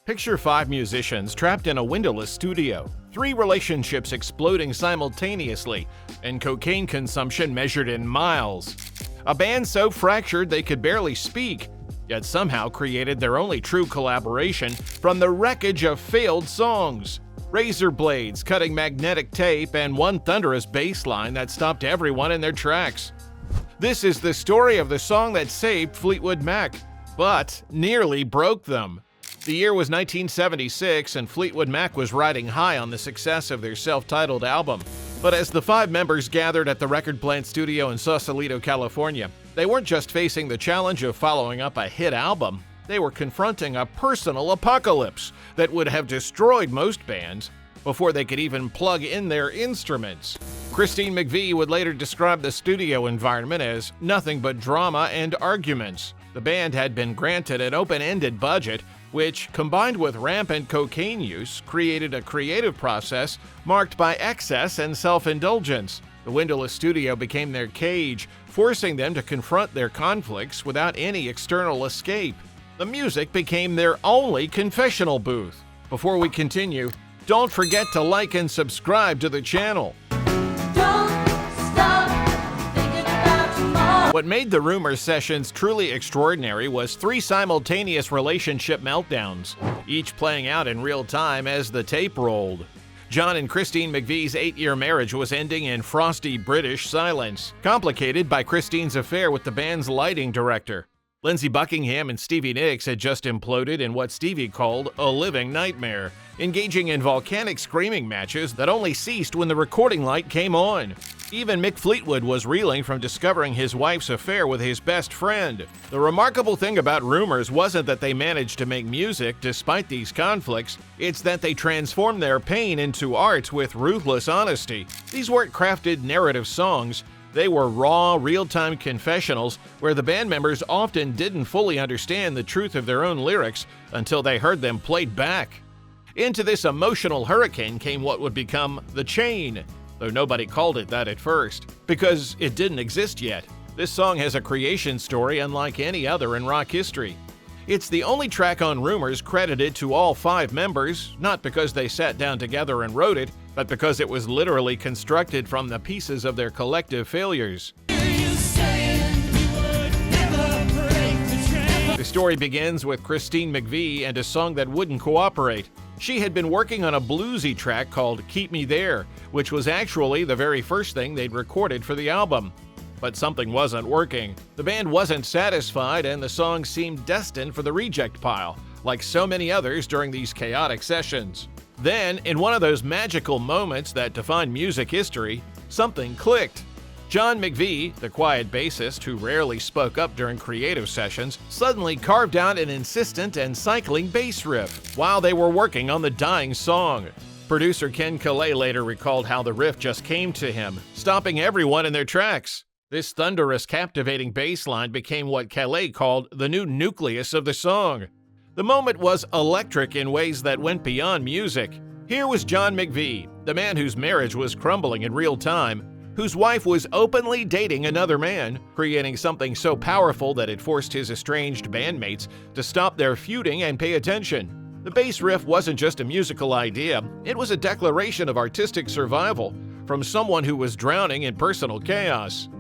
Picture 5 musicians trapped in a windowless studio, 3 relationships exploding simultaneously, and cocaine consumption measured in miles. A band so fractured they could barely speak, yet somehow created their only true collaboration from the wreckage of failed songs. Razor blades cutting magnetic tape and one thunderous bass line that stopped everyone in their tracks. This is the story of the song that saved Fleetwood Mac, but nearly broke them. The year was 1976, and Fleetwood Mac was riding high on the success of their self-titled album. But as the 5 members gathered at the record plant studio in Sausalito, California, they weren't just facing the challenge of following up a hit album. They were confronting a personal apocalypse that would have destroyed most bands before they could even plug in their instruments. Christine McVie would later describe the studio environment as nothing but drama and arguments. The band had been granted an open-ended budget, which, combined with rampant cocaine use, created a creative process marked by excess and self-indulgence. The windowless studio became their cage, forcing them to confront their conflicts without any external escape. The music became their only confessional booth. Before we continue, don't forget to like and subscribe to the channel. What made the Rumours sessions truly extraordinary was 3 simultaneous relationship meltdowns, each playing out in real time as the tape rolled. John and Christine McVie's 8-year marriage was ending in frosty British silence, complicated by Christine's affair with the band's lighting director. Lindsey Buckingham and Stevie Nicks had just imploded in what Stevie called a living nightmare, engaging in volcanic screaming matches that only ceased when the recording light came on. Even Mick Fleetwood was reeling from discovering his wife's affair with his best friend. The remarkable thing about Rumours wasn't that they managed to make music despite these conflicts, it's that they transformed their pain into art with ruthless honesty. These weren't crafted narrative songs. They were raw, real-time confessionals where the band members often didn't fully understand the truth of their own lyrics until they heard them played back. Into this emotional hurricane came what would become The Chain, though nobody called it that at first, because it didn't exist yet. This song has a creation story unlike any other in rock history. It's the only track on Rumours credited to all 5 members, not because they sat down together and wrote it, but because it was literally constructed from the pieces of their collective failures. The story begins with Christine McVie and a song that wouldn't cooperate. She had been working on a bluesy track called Keep Me There, which was actually the very first thing they'd recorded for the album. But something wasn't working. The band wasn't satisfied, and the song seemed destined for the reject pile, like so many others during these chaotic sessions. Then, in one of those magical moments that define music history, something clicked. John McVie, the quiet bassist who rarely spoke up during creative sessions, suddenly carved out an insistent and cycling bass riff while they were working on the dying song. Producer Ken Calais later recalled how the riff just came to him, stopping everyone in their tracks. This thunderous, captivating bass line became what Calais called the new nucleus of the song. The moment was electric in ways that went beyond music. Here was John McVie, the man whose marriage was crumbling in real time, whose wife was openly dating another man, creating something so powerful that it forced his estranged bandmates to stop their feuding and pay attention. The bass riff wasn't just a musical idea, it was a declaration of artistic survival from someone who was drowning in personal chaos.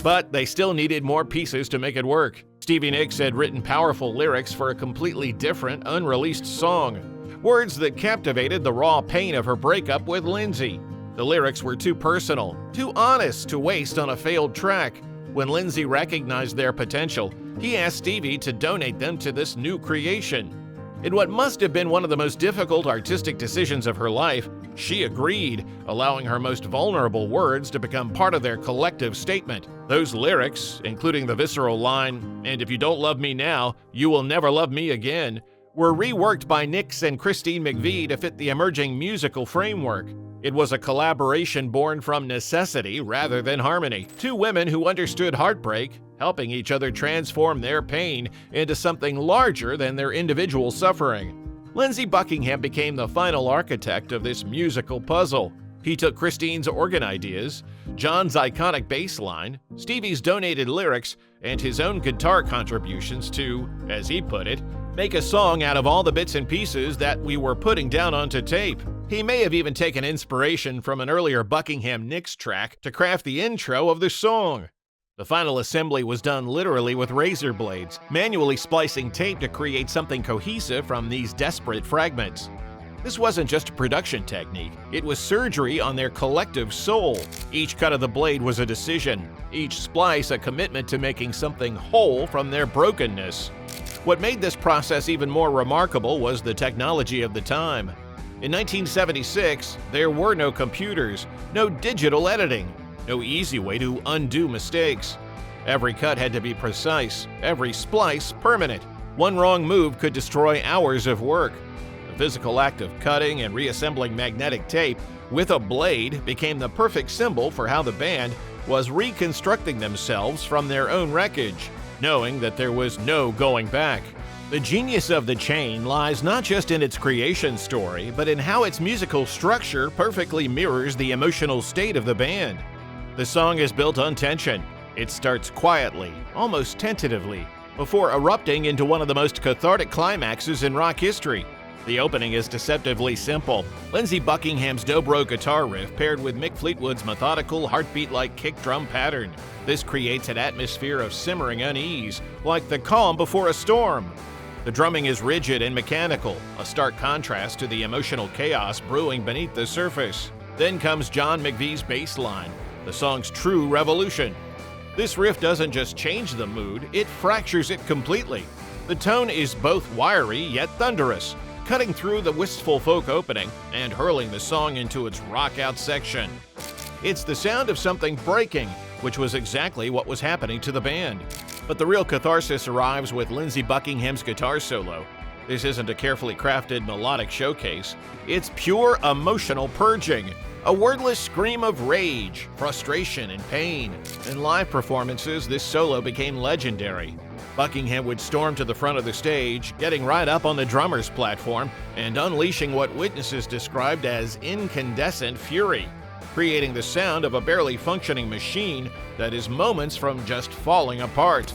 But they still needed more pieces to make it work. Stevie Nicks had written powerful lyrics for a completely different, unreleased song. Words that captivated the raw pain of her breakup with Lindsey. The lyrics were too personal, too honest to waste on a failed track. When Lindsey recognized their potential, he asked Stevie to donate them to this new creation. In what must have been one of the most difficult artistic decisions of her life, she agreed, allowing her most vulnerable words to become part of their collective statement. Those lyrics, including the visceral line, "And if you don't love me now, you will never love me again," were reworked by Nicks and Christine McVie to fit the emerging musical framework. It was a collaboration born from necessity rather than harmony. 2 women who understood heartbreak, helping each other transform their pain into something larger than their individual suffering. Lindsey Buckingham became the final architect of this musical puzzle. He took Christine's organ ideas, John's iconic bass line, Stevie's donated lyrics, and his own guitar contributions to, as he put it, make a song out of all the bits and pieces that we were putting down onto tape. He may have even taken inspiration from an earlier Buckingham Nicks track to craft the intro of the song. The final assembly was done literally with razor blades, manually splicing tape to create something cohesive from these desperate fragments. This wasn't just a production technique, it was surgery on their collective soul. Each cut of the blade was a decision, each splice a commitment to making something whole from their brokenness. What made this process even more remarkable was the technology of the time. In 1976, there were no computers, no digital editing, no easy way to undo mistakes. Every cut had to be precise, every splice permanent. One wrong move could destroy hours of work. The physical act of cutting and reassembling magnetic tape with a blade became the perfect symbol for how the band was reconstructing themselves from their own wreckage, knowing that there was no going back. The genius of The Chain lies not just in its creation story, but in how its musical structure perfectly mirrors the emotional state of the band. The song is built on tension. It starts quietly, almost tentatively, before erupting into one of the most cathartic climaxes in rock history. The opening is deceptively simple. Lindsey Buckingham's dobro guitar riff paired with Mick Fleetwood's methodical, heartbeat-like kick drum pattern. This creates an atmosphere of simmering unease, like the calm before a storm. The drumming is rigid and mechanical, a stark contrast to the emotional chaos brewing beneath the surface. Then comes John McVie's bassline, the song's true revolution. This riff doesn't just change the mood, it fractures it completely. The tone is both wiry yet thunderous, cutting through the wistful folk opening and hurling the song into its rock-out section. It's the sound of something breaking, which was exactly what was happening to the band. But the real catharsis arrives with Lindsey Buckingham's guitar solo. This isn't a carefully crafted melodic showcase, it's pure emotional purging. A wordless scream of rage, frustration, and pain. In live performances, this solo became legendary. Buckingham would storm to the front of the stage, getting right up on the drummer's platform and unleashing what witnesses described as incandescent fury, creating the sound of a barely functioning machine that is moments from just falling apart.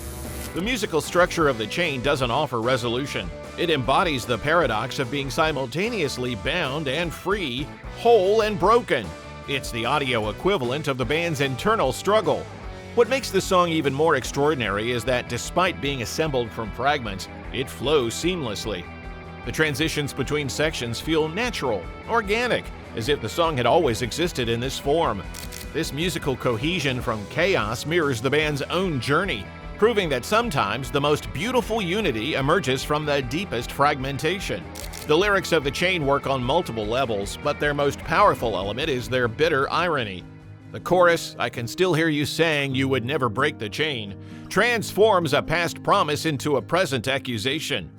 The musical structure of The Chain doesn't offer resolution. It embodies the paradox of being simultaneously bound and free, whole and broken. It's the audio equivalent of the band's internal struggle. What makes the song even more extraordinary is that despite being assembled from fragments, it flows seamlessly. The transitions between sections feel natural, organic, as if the song had always existed in this form. This musical cohesion from chaos mirrors the band's own journey, proving that sometimes the most beautiful unity emerges from the deepest fragmentation. The lyrics of The Chain work on multiple levels, but their most powerful element is their bitter irony. The chorus, "I can still hear you saying you would never break the chain," transforms a past promise into a present accusation.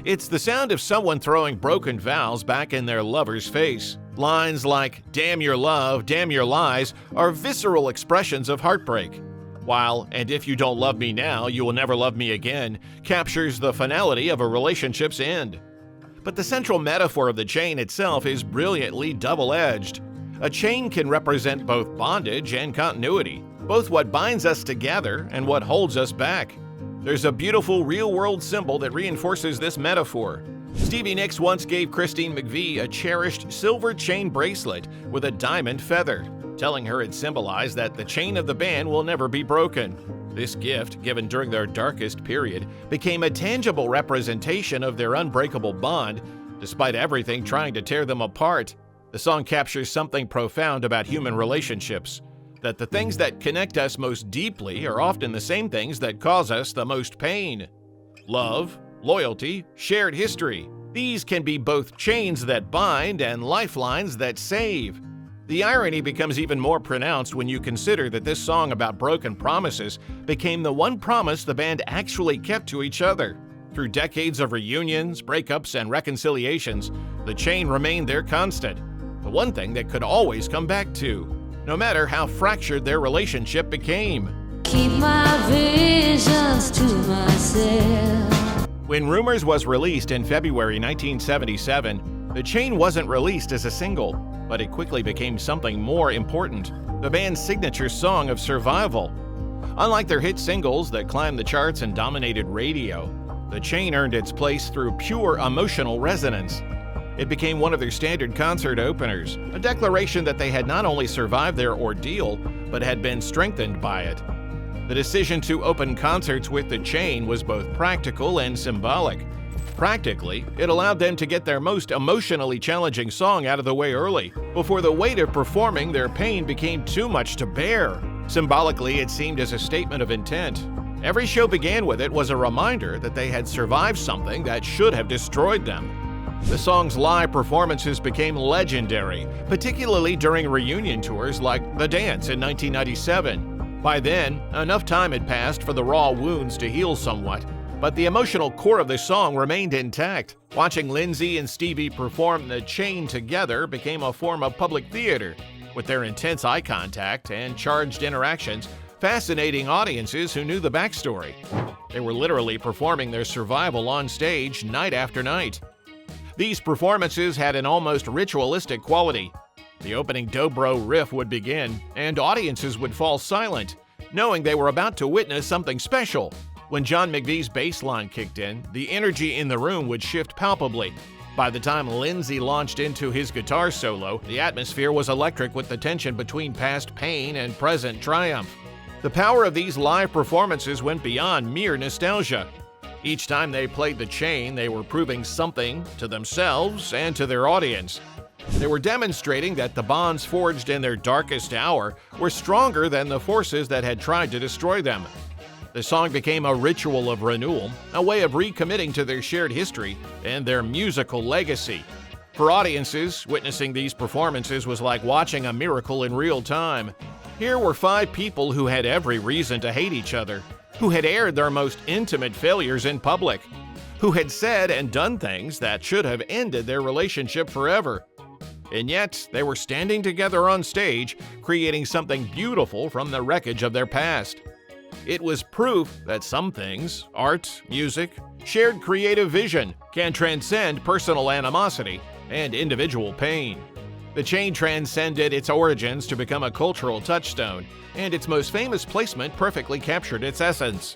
It's the sound of someone throwing broken vows back in their lover's face. Lines like, "Damn your love, damn your lies," are visceral expressions of heartbreak. While, "And if you don't love me now, you will never love me again," captures the finality of a relationship's end. But the central metaphor of the chain itself is brilliantly double-edged. A chain can represent both bondage and continuity, both what binds us together and what holds us back. There's a beautiful real-world symbol that reinforces this metaphor. Stevie Nicks once gave Christine McVie a cherished silver chain bracelet with a diamond feather, telling her it symbolized that the chain of the band will never be broken. This gift, given during their darkest period, became a tangible representation of their unbreakable bond, despite everything trying to tear them apart. The song captures something profound about human relationships, that the things that connect us most deeply are often the same things that cause us the most pain. Love, loyalty, shared history. These can be both chains that bind and lifelines that save. The irony becomes even more pronounced when you consider that this song about broken promises became the one promise the band actually kept to each other. Through decades of reunions, breakups, and reconciliations, the chain remained their constant, the one thing that could always come back to, no matter how fractured their relationship became. Keep my visions to myself. When Rumours was released in February 1977, The Chain wasn't released as a single, but it quickly became something more important, the band's signature song of survival. Unlike their hit singles that climbed the charts and dominated radio, The Chain earned its place through pure emotional resonance. It became one of their standard concert openers, a declaration that they had not only survived their ordeal, but had been strengthened by it. The decision to open concerts with The Chain was both practical and symbolic. Practically, it allowed them to get their most emotionally challenging song out of the way early, before the weight of performing their pain became too much to bear. Symbolically, it seemed as a statement of intent. Every show began with it was a reminder that they had survived something that should have destroyed them. The song's live performances became legendary, particularly during reunion tours like The Dance in 1997. By then, enough time had passed for the raw wounds to heal somewhat, but the emotional core of the song remained intact. Watching Lindsey and Stevie perform The Chain together became a form of public theater, with their intense eye contact and charged interactions fascinating audiences who knew the backstory. They were literally performing their survival on stage night after night. These performances had an almost ritualistic quality. The opening dobro riff would begin, and audiences would fall silent, knowing they were about to witness something special. When John McVie's bassline kicked in, the energy in the room would shift palpably. By the time Lindsey launched into his guitar solo, the atmosphere was electric with the tension between past pain and present triumph. The power of these live performances went beyond mere nostalgia. Each time they played The Chain, they were proving something to themselves and to their audience. They were demonstrating that the bonds forged in their darkest hour were stronger than the forces that had tried to destroy them. The song became a ritual of renewal, a way of recommitting to their shared history and their musical legacy. For audiences, witnessing these performances was like watching a miracle in real time. Here were 5 people who had every reason to hate each other, who had aired their most intimate failures in public, who had said and done things that should have ended their relationship forever. And yet, they were standing together on stage, creating something beautiful from the wreckage of their past. It was proof that some things, art, music, shared creative vision, can transcend personal animosity and individual pain. The Chain transcended its origins to become a cultural touchstone, and its most famous placement perfectly captured its essence.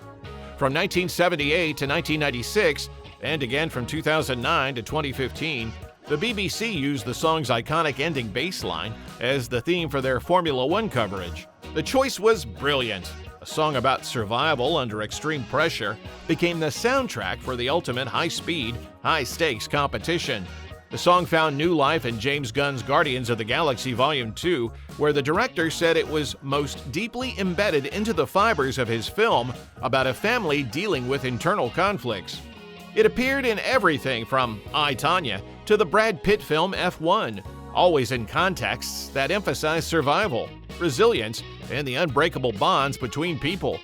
From 1978 to 1996, and again from 2009 to 2015, the BBC used the song's iconic ending bassline as the theme for their Formula One coverage. The choice was brilliant. A song about survival under extreme pressure became the soundtrack for the ultimate high-speed, high-stakes competition. The song found new life in James Gunn's Guardians of the Galaxy Volume 2, where the director said it was most deeply embedded into the fibers of his film about a family dealing with internal conflicts. It appeared in everything from I, Tonya to the Brad Pitt film F1, always in contexts that emphasize survival, resilience, and the unbreakable bonds between people.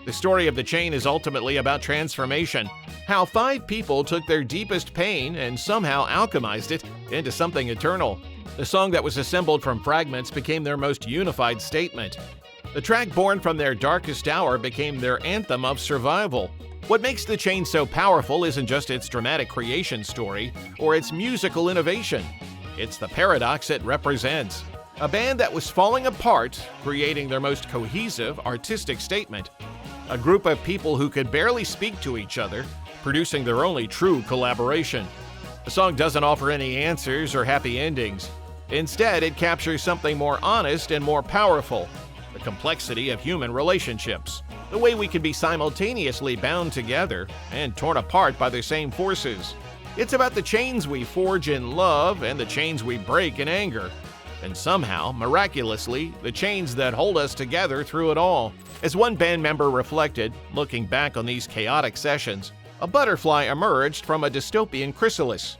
The story of The Chain is ultimately about transformation, how 5 people took their deepest pain and somehow alchemized it into something eternal. The song that was assembled from fragments became their most unified statement. The track born from their darkest hour became their anthem of survival. What makes The Chain so powerful isn't just its dramatic creation story or its musical innovation. It's the paradox it represents. A band that was falling apart, creating their most cohesive artistic statement. A group of people who could barely speak to each other, producing their only true collaboration. The song doesn't offer any answers or happy endings. Instead, it captures something more honest and more powerful: the complexity of human relationships, the way we can be simultaneously bound together and torn apart by the same forces. It's about the chains we forge in love and the chains we break in anger. And somehow, miraculously, the chains that hold us together through it all. As one band member reflected, looking back on these chaotic sessions, a butterfly emerged from a dystopian chrysalis.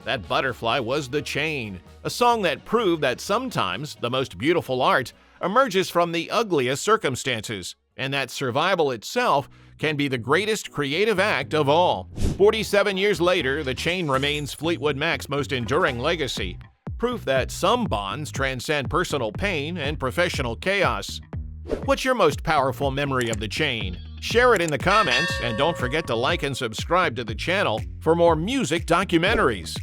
That butterfly was The Chain, a song that proved that sometimes the most beautiful art emerges from the ugliest circumstances, and that survival itself can be the greatest creative act of all. 47 years later, The Chain remains Fleetwood Mac's most enduring legacy, proof that some bonds transcend personal pain and professional chaos. What's your most powerful memory of The Chain? Share it in the comments, and don't forget to like and subscribe to the channel for more music documentaries.